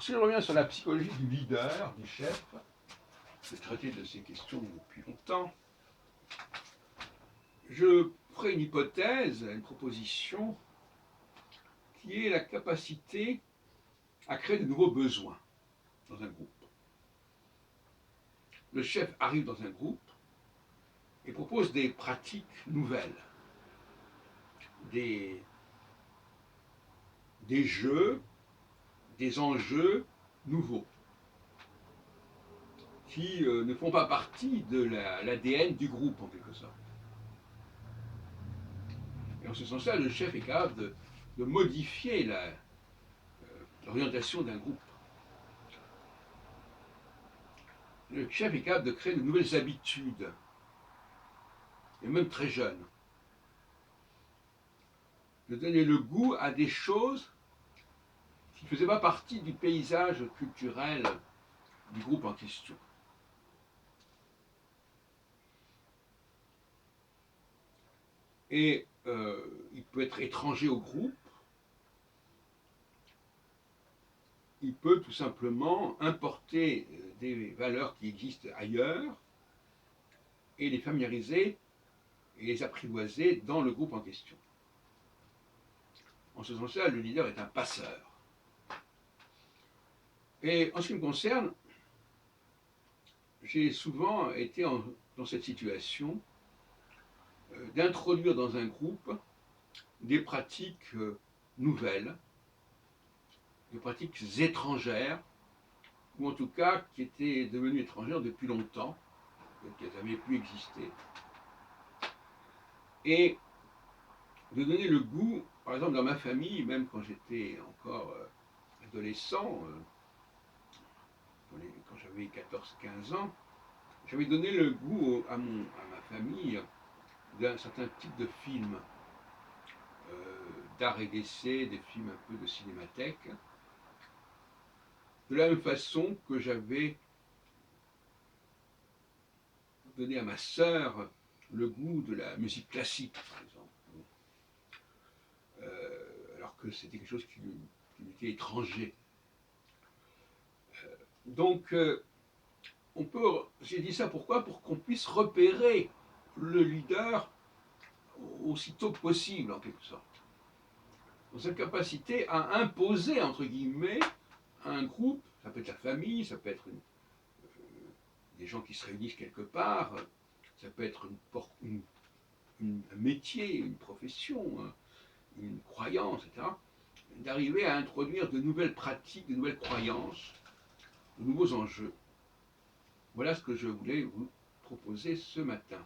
si je reviens sur la psychologie du leader, du chef, j'ai traité de ces questions depuis longtemps, je ferai une hypothèse, une proposition, qui est la capacité à créer de nouveaux besoins dans un groupe. Le chef arrive dans un groupe et propose des pratiques nouvelles, des jeux, des enjeux nouveaux, qui ne font pas partie de l'ADN du groupe en quelque sorte. Et en ce sens-là, le chef est capable de modifier l'orientation d'un groupe. Le chef est capable de créer de nouvelles habitudes, et même très jeune, de donner le goût à des choses qui ne faisaient pas partie du paysage culturel du groupe en question. Et il peut être étranger au groupe, il peut tout simplement importer des valeurs qui existent ailleurs et les familiariser et les apprivoiser dans le groupe en question. En ce sens-là, le leader est un passeur. Et en ce qui me concerne, j'ai souvent été dans cette situation d'introduire dans un groupe des pratiques nouvelles, des pratiques étrangères, ou en tout cas qui étaient devenues étrangères depuis longtemps, qu'elles n'avaient plus existé. Et de donner le goût, par exemple dans ma famille, même quand j'étais encore adolescent, quand j'avais 14-15 ans, j'avais donné le goût à ma famille d'un certain type de film, d'art et d'essai, des films un peu de cinémathèque, de la même façon que j'avais donné à ma sœur le goût de la musique classique, par exemple. Alors que c'était quelque chose qui lui était étranger. Donc, j'ai dit ça pourquoi? Pour qu'on puisse repérer le leader aussitôt que possible, en quelque sorte. Dans sa capacité à imposer, entre guillemets, un groupe, ça peut être la famille, ça peut être des gens qui se réunissent quelque part, ça peut être un métier, une profession, une croyance, etc., d'arriver à introduire de nouvelles pratiques, de nouvelles croyances, de nouveaux enjeux. Voilà ce que je voulais vous proposer ce matin.